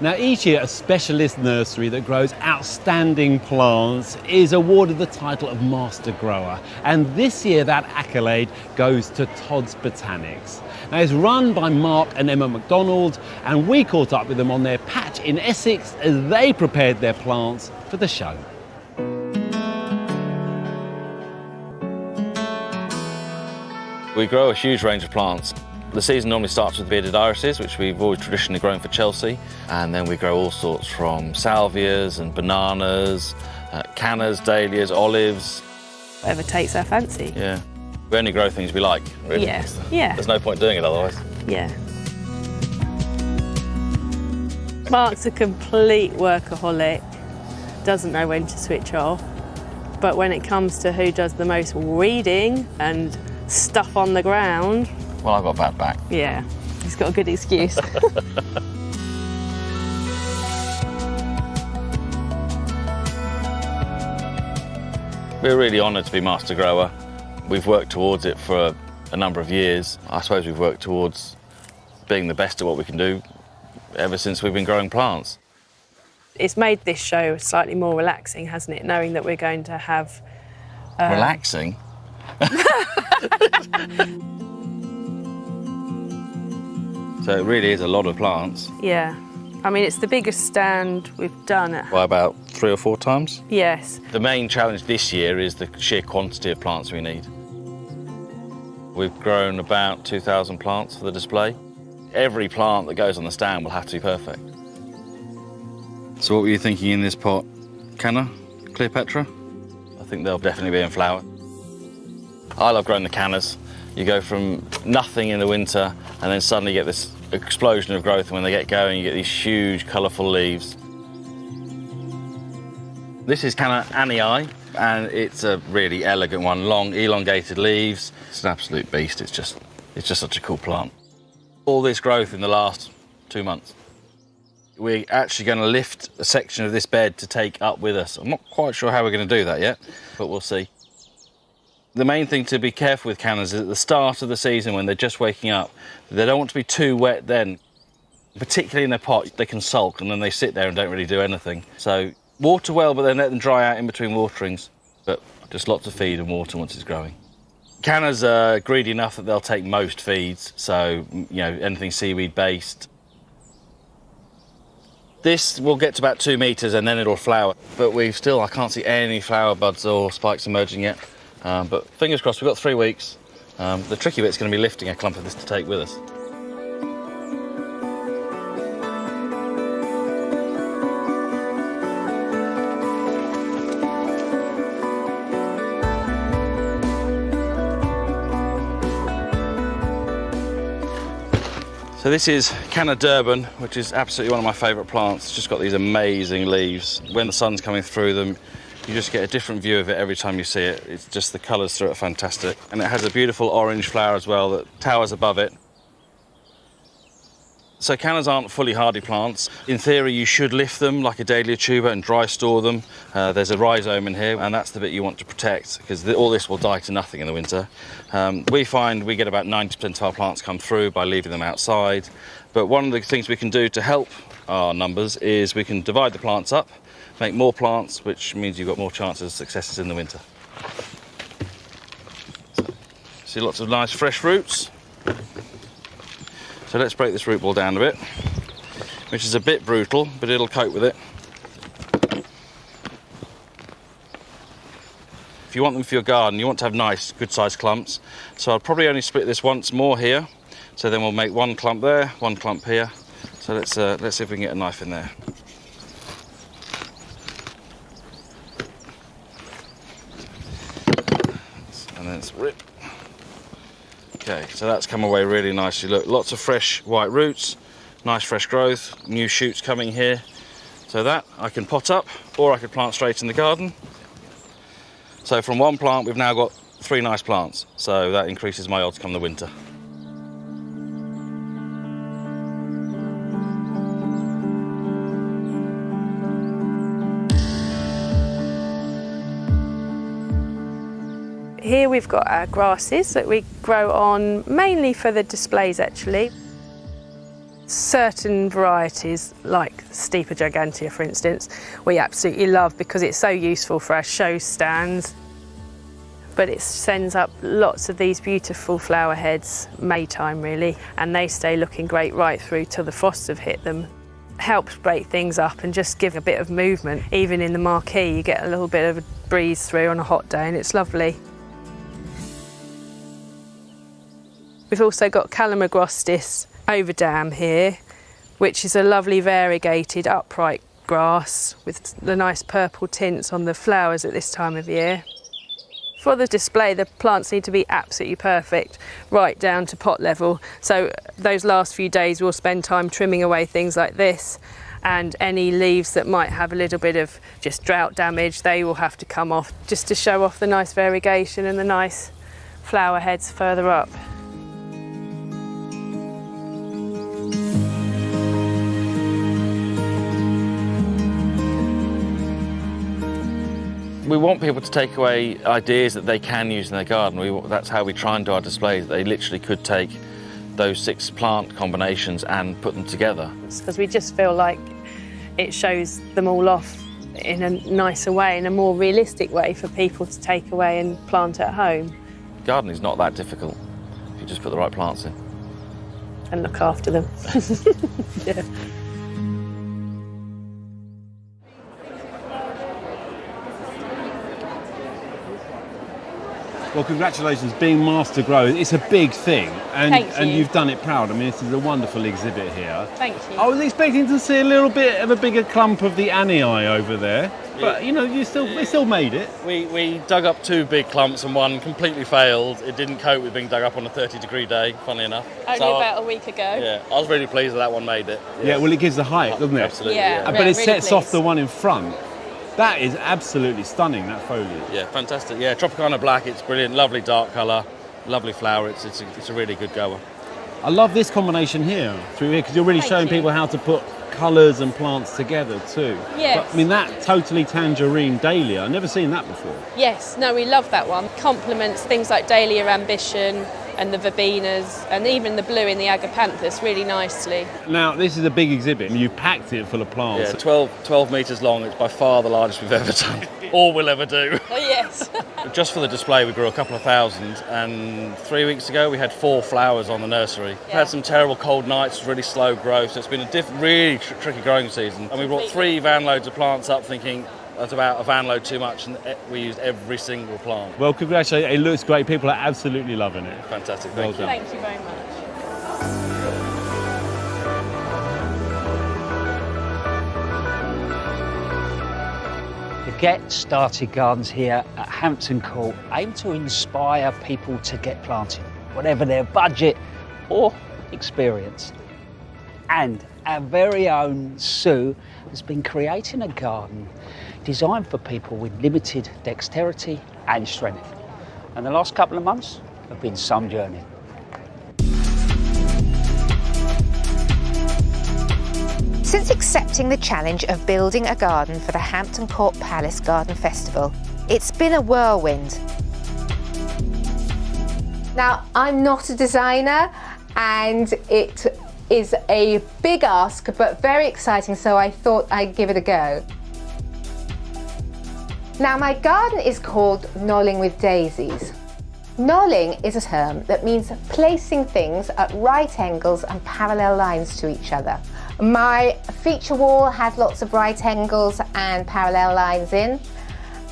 Speaker 1: Now, each year a specialist nursery that grows outstanding plants is awarded the title of Master Grower, and this year that accolade goes to Todd's Botanics. Now, it's run by Mark and Emma MacDonald, and we caught up with them on their patch in Essex as they prepared their plants for the show.
Speaker 11: We grow a huge range of plants. The season normally starts with bearded irises, which we've always traditionally grown for Chelsea, and then we grow all sorts from salvias and bananas, cannas, dahlias, olives.
Speaker 10: Whatever takes our fancy.
Speaker 11: Yeah. We only grow things we like, really.
Speaker 10: Yeah. Yeah.
Speaker 11: There's no point doing it otherwise.
Speaker 10: Yeah. Mark's a complete workaholic, doesn't know when to switch off, but when it comes to who does the most weeding and stuff on the ground...
Speaker 11: Well, I've got a bad back.
Speaker 10: Yeah, he's got a good excuse.
Speaker 11: We're really honoured to be Master Grower. We've worked towards it for a number of years. I suppose we've worked towards being the best at what we can do ever since we've been growing plants.
Speaker 10: It's made this show slightly more relaxing, hasn't it, knowing that we're going to have...
Speaker 11: Relaxing? So it really is a lot of plants.
Speaker 10: Yeah. I mean, it's the biggest stand we've done.
Speaker 11: By about 3 or 4 times?
Speaker 10: Yes.
Speaker 11: The main challenge this year is the sheer quantity of plants we need. We've grown about 2,000 plants for the display. Every plant that goes on the stand will have to be perfect. So what were you thinking in this pot? Canna? Cleopatra? I think they'll definitely be in flower. I love growing the cannas. You go from nothing in the winter and then suddenly you get this explosion of growth, and when they get going you get these huge colourful leaves. This is Canna Annii, and it's a really elegant one, long elongated leaves. It's an absolute beast. It's just such a cool plant. All this growth in the last 2 months. We're actually going to lift a section of this bed to take up with us. I'm not quite sure how we're going to do that yet, but we'll see. The main thing to be careful with cannas is at the start of the season when they're just waking up, they don't want to be too wet then. Particularly in their pot, they can sulk and then they sit there and don't really do anything. So water well, but then let them dry out in between waterings. But just lots of feed and water once it's growing. Cannas are greedy enough that they'll take most feeds, so anything seaweed based. This will get to about 2 metres and then it'll flower. But I can't see any flower buds or spikes emerging yet. But fingers crossed, we've got 3 weeks. The tricky bit's going to be lifting a clump of this to take with us. So this is Canna Durban, which is absolutely one of my favourite plants. It's just got these amazing leaves. When the sun's coming through them, You just get a different view of it every time you see it. It's just the colours through it are fantastic. And it has a beautiful orange flower as well that towers above it. So cannas aren't fully hardy plants. In theory, you should lift them like a dahlia tuber and dry store them. There's a rhizome in here, and that's the bit you want to protect, because all this will die to nothing in the winter. We find we get about 90% of our plants come through by leaving them outside. But one of the things we can do to help our numbers is we can divide the plants up, make more plants, which means you've got more chances of successes in the winter. See lots of nice fresh roots. So let's break this root ball down a bit, which is a bit brutal, but it'll cope with it. If you want them for your garden, you want to have nice, good-sized clumps. So I'll probably only split this once more here. So then we'll make one clump there, one clump here. So let's see if we can get a knife in there. And then let's rip. Okay, so that's come away really nicely. Look, lots of fresh white roots, nice fresh growth, new shoots coming here. So that I can pot up, or I could plant straight in the garden. So from one plant, we've now got 3 nice plants. So that increases my odds come the winter.
Speaker 10: Here we've got our grasses that we grow on mainly for the displays actually. Certain varieties, like Stipa gigantea for instance, we absolutely love because it's so useful for our show stands. But it sends up lots of these beautiful flower heads Maytime really, and they stay looking great right through till the frosts have hit them. Helps break things up and just give a bit of movement. Even in the marquee you get a little bit of a breeze through on a hot day and it's lovely. We've also got Calamagrostis overdam here, which is a lovely variegated upright grass with the nice purple tints on the flowers at this time of year. For the display, the plants need to be absolutely perfect, right down to pot level. So those last few days we'll spend time trimming away things like this, and any leaves that might have a little bit of just drought damage, they will have to come off just to show off the nice variegation and the nice flower heads further up.
Speaker 11: We want people to take away ideas that they can use in their garden. That's how we try and do our displays. They literally could take those 6 plant combinations and put them together.
Speaker 10: Because we just feel like it shows them all off in a nicer way, in a more realistic way for people to take away and plant at home.
Speaker 11: Gardening's not that difficult if you just put the right plants in.
Speaker 10: And look after them. Yeah.
Speaker 1: Well, congratulations, being Master Grower. It's a big thing, and
Speaker 10: Thank you.
Speaker 1: and you've done it proud. I mean, this is a wonderful exhibit here.
Speaker 10: Thank you.
Speaker 1: I was expecting to see a little bit of a bigger clump of the Anii over there, but you know, we still made it.
Speaker 16: We dug up 2 big clumps and one completely failed. It didn't cope with being dug up on a 30-degree day, funnily enough.
Speaker 10: Only about a week ago.
Speaker 16: Yeah, I was really pleased that one made it.
Speaker 1: Yeah, well, it gives the height, doesn't it?
Speaker 16: Absolutely,
Speaker 10: Yeah,
Speaker 1: But it
Speaker 10: really
Speaker 1: sets off
Speaker 10: pleased.
Speaker 1: the one in front. That is absolutely stunning, that foliage.
Speaker 16: Yeah, fantastic. Yeah, Tropicana Black, it's brilliant. Lovely dark colour, lovely flower. It's a really good goer.
Speaker 1: I love this combination here, through here, because you're really showing people how to put colours and plants together too.
Speaker 10: Yes.
Speaker 1: But, I mean, that totally tangerine dahlia, I've never seen that before.
Speaker 10: Yes, no, we love that one. Complements things like Dahlia Ambition and the Verbenas and even the blue in the Agapanthus really nicely.
Speaker 1: Now, this is a big exhibit. You packed it full of plants.
Speaker 16: Yeah, 12 metres long. It's by far the largest we've ever done, or will ever do.
Speaker 10: Oh, yes.
Speaker 16: Just for the display, we grew a couple of thousand, and 3 weeks ago we had 4 flowers on the nursery. We've had some terrible cold nights, really slow growth, so it's been a really tricky growing season. And we brought 3 van loads of plants up thinking that's about a van load too much, and we used every single plant.
Speaker 1: Well, congratulations. It looks great. People are absolutely loving it.
Speaker 16: Fantastic.
Speaker 1: Thank you.
Speaker 10: Thank you very much.
Speaker 4: The Get Started Gardens here at Hampton Court aim to inspire people to get planting, whatever their budget or experience. And our very own Sue has been creating a garden designed for people with limited dexterity and strength. And the last couple of months have been some journey.
Speaker 6: Since accepting the challenge of building a garden for the Hampton Court Palace Garden Festival, it's been a whirlwind. Now, I'm not a designer, and it is a big ask, but very exciting, so I thought I'd give it a go. Now, my garden is called Knolling with Daisies. Knolling is a term that means placing things at right angles and parallel lines to each other. My feature wall has lots of right angles and parallel lines in,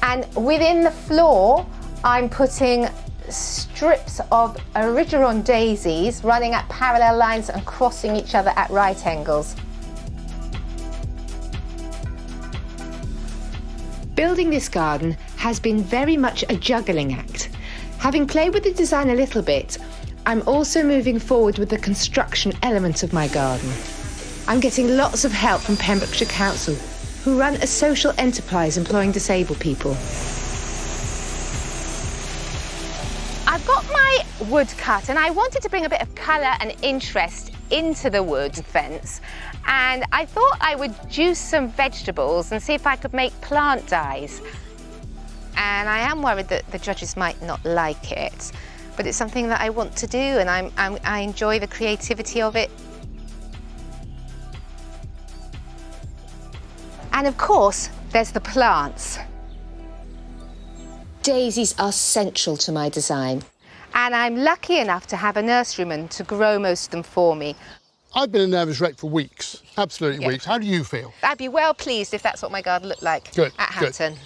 Speaker 6: and within the floor I'm putting strips of Erigeron daisies running at parallel lines and crossing each other at right angles. Building this garden has been very much a juggling act. Having played with the design a little bit, I'm also moving forward with the construction element of my garden. I'm getting lots of help from Pembrokeshire Council, who run a social enterprise employing disabled people. I've got my wood cut, and I wanted to bring a bit of colour and interest into the wood fence, and I thought I would juice some vegetables and see if I could make plant dyes. And I am worried that the judges might not like it, but it's something that I want to do, and I enjoy the creativity of it. And of course, there's the plants. Daisies are central to my design, and I'm lucky enough to have a nurseryman to grow most of them for me.
Speaker 17: I've been a nervous wreck for weeks, absolutely weeks. How do you feel?
Speaker 6: I'd be well pleased if that's what my garden looked like at Hampton.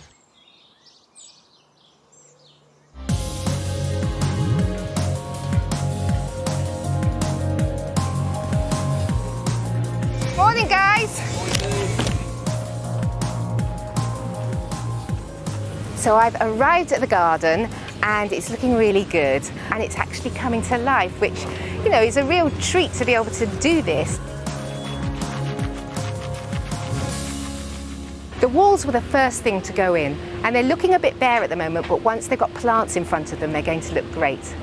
Speaker 6: Morning, guys. So I've arrived at the garden and it's looking really good, and it's actually coming to life, which, you know, is a real treat to be able to do this. The walls were the first thing to go in, and they're looking a bit bare at the moment, but once they've got plants in front of them, they're going to look great.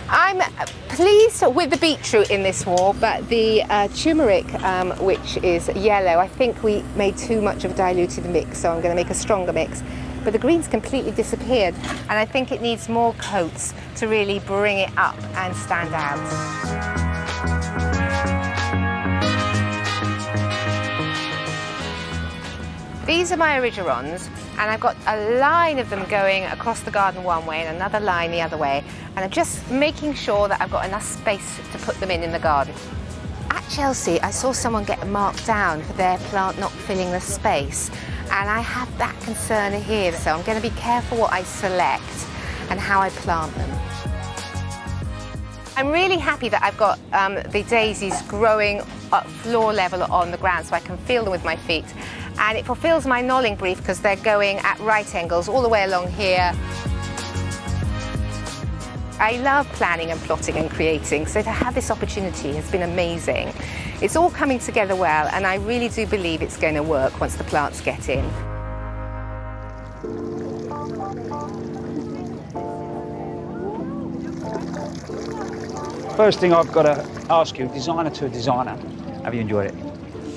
Speaker 6: I'm pleased with the beetroot in this wall, but the turmeric, which is yellow, I think we made too much of a diluted mix, so I'm going to make a stronger mix. But the green's completely disappeared, and I think it needs more coats to really bring it up and stand out. These are my Erigerons, and I've got a line of them going across the garden one way and another line the other way, and I'm just making sure that I've got enough space to put them in the garden. At Chelsea, I saw someone get marked down for their plant not filling the space, and I have that concern here, so I'm going to be careful what I select and how I plant them. I'm really happy that I've got the daisies growing at floor level on the ground so I can feel them with my feet. And it fulfills my knolling brief because they're going at right angles all the way along here. I love planning and plotting and creating, so to have this opportunity has been amazing. It's all coming together well, and I really do believe it's going to work once the plants get in.
Speaker 4: First thing I've got to ask you, designer to a designer, have you enjoyed it?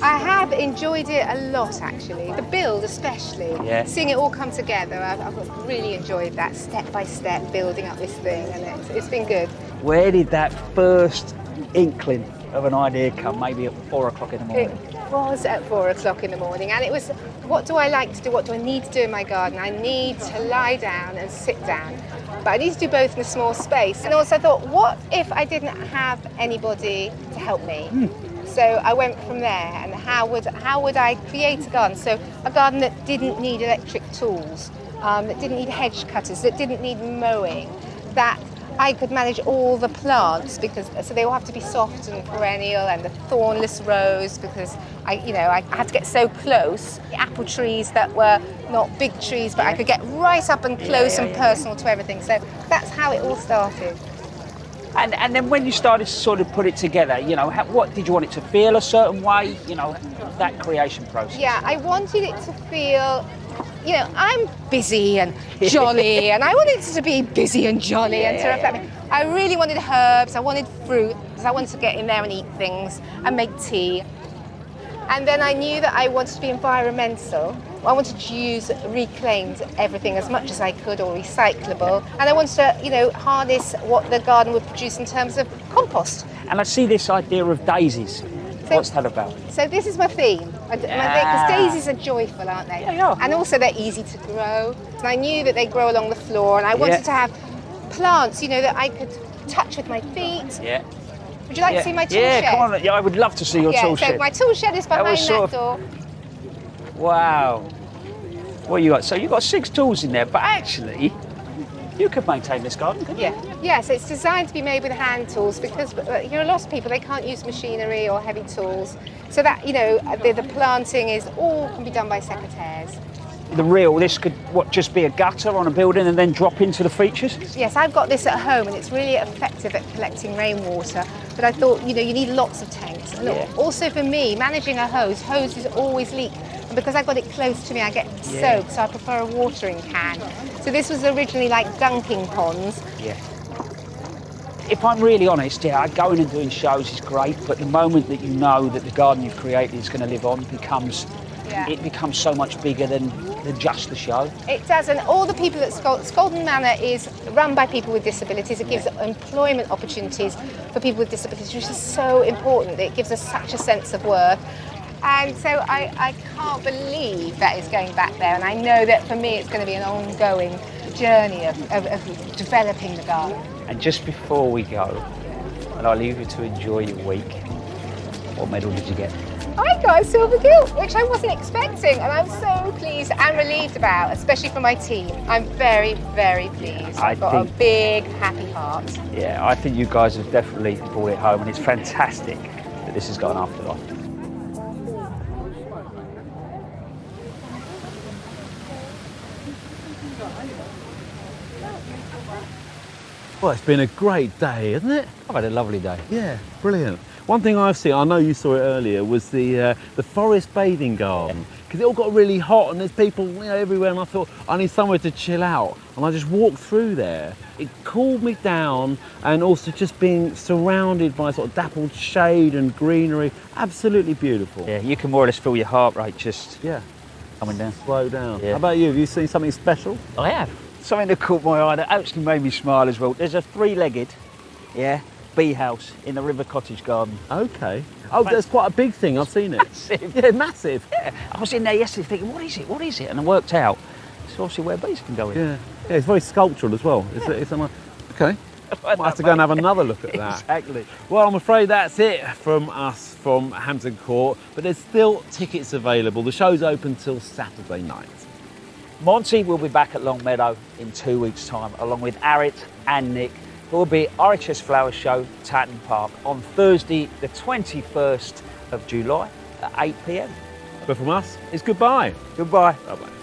Speaker 6: I have enjoyed it a lot, actually. The build especially.
Speaker 4: Yeah.
Speaker 6: Seeing it all come together, I've really enjoyed that, step by step, building up this thing, and it's been good.
Speaker 4: Where did that first inkling of an idea come? Maybe at 4 o'clock in the morning?
Speaker 6: It was at 4 o'clock in the morning, and it was, what do I like to do? What do I need to do in my garden? I need to lie down and sit down, but I need to do both in a small space. And also I thought, what if I didn't have anybody to help me? So I went from there, and how would I create a garden? So a garden that didn't need electric tools, that didn't need hedge cutters, that didn't need mowing, that I could manage all the plants, so they all have to be soft and perennial, and the thornless rose, because I had to get so close. The apple trees that were not big trees, but I could get right up and close and personal to everything. So that's how it all started.
Speaker 4: And then when you started to sort of put it together, you know, what did you want it to feel a certain way? You know, that creation process.
Speaker 6: Yeah, I wanted it to feel you know, I'm busy and jolly, and I wanted it to be busy and jolly and to reflect me. I really wanted herbs, I wanted fruit, because I wanted to get in there and eat things and make tea. And then I knew that I wanted to be environmental. I wanted to use reclaimed everything as much as I could, or recyclable. And I wanted to, you know, harness what the garden would produce in terms of compost.
Speaker 3: And I see this idea of daisies. What's that about?
Speaker 6: So this is my theme. Because daisies are joyful, aren't they?
Speaker 3: Yeah.
Speaker 6: And also they're easy to grow. And I knew that they grow along the floor, and I wanted to have plants, you know, that I could touch with my feet.
Speaker 3: Yeah.
Speaker 6: Would you like to see my tool shed?
Speaker 3: Yeah, come on. Yeah, I would love to see your tool shed.
Speaker 6: So my tool shed is behind that door.
Speaker 3: Wow. What you got? So you've got 6 tools in there, but actually, you could maintain this garden, couldn't you?
Speaker 6: Yes, it's designed to be made with hand tools, because you know, a lot of people, they can't use machinery or heavy tools. So that, you know, the planting is all can be done by secateurs.
Speaker 3: This could just be a gutter on a building and then drop into the features?
Speaker 6: Yes, I've got this at home, and it's really effective at collecting rainwater. But I thought, you know, you need lots of tanks. And also for me, managing a hoses always leak. And because I've got it close to me, I get soaked, so I prefer a watering can. So this was originally like dunking ponds.
Speaker 3: Yeah. If I'm really honest, going and doing shows is great, but the moment that you know that the garden you've created is going to live on becomes so much bigger than just the show.
Speaker 6: It does, and all the people at Scaldon Manor is run by people with disabilities. It gives employment opportunities for people with disabilities, which is so important. It gives us such a sense of worth. And so I can't believe that it's going back there, and I know that for me it's going to be an ongoing journey of developing the garden.
Speaker 3: And just before we go, and I'll leave you to enjoy your week, what medal did you get?
Speaker 6: I got a silver gilt, which I wasn't expecting, and I'm so pleased and relieved about, especially for my team. I'm very, very pleased. I've got a big, happy heart.
Speaker 3: Yeah, I think you guys have definitely brought it home, and it's fantastic that this has got an afterlife.
Speaker 1: Well, it's been a great day, hasn't it?
Speaker 3: I've had a lovely day.
Speaker 1: Yeah, brilliant. One thing I've seen, I know you saw it earlier, was the forest bathing garden, because it all got really hot and there's people, you know, everywhere, and I thought I need somewhere to chill out, and I just walked through there. It cooled me down, and also just being surrounded by sort of dappled shade and greenery, absolutely beautiful.
Speaker 3: Yeah, you can more or less feel your heart rate just coming down.
Speaker 1: Slow down.
Speaker 3: Yeah.
Speaker 1: How about you? Have you seen something special?
Speaker 3: I have. Something that caught my eye that actually made me smile as well. There's a 3-legged, bee house in the River Cottage garden.
Speaker 1: Okay. Oh, that's quite a big thing. I've seen it.
Speaker 3: Massive.
Speaker 1: Yeah, massive.
Speaker 3: Yeah. I was in there yesterday thinking, what is it? What is it? And I worked out it's obviously where bees can go in.
Speaker 1: Yeah. Yeah, it's very sculptural as well. It's okay. Might have to go and have another look at that.
Speaker 3: Exactly.
Speaker 1: Well, I'm afraid that's it from us from Hampton Court, but there's still tickets available. The show's open till Saturday night.
Speaker 3: Monty will be back at Longmeadow in 2 weeks' time, along with Arit and Nick, who will be at RHS Flower Show, Tatton Park, on Thursday, the 21st of July at 8 p.m.
Speaker 1: But from us, it's goodbye.
Speaker 3: Goodbye.
Speaker 1: Bye-bye.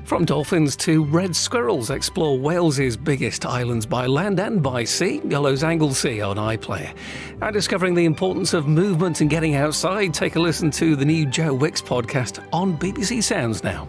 Speaker 18: From dolphins to red squirrels, explore Wales's biggest islands by land and by sea, Yellow's Anglesey on iPlayer. And discovering the importance of movement and getting outside, take a listen to the new Joe Wicks podcast on BBC Sounds now.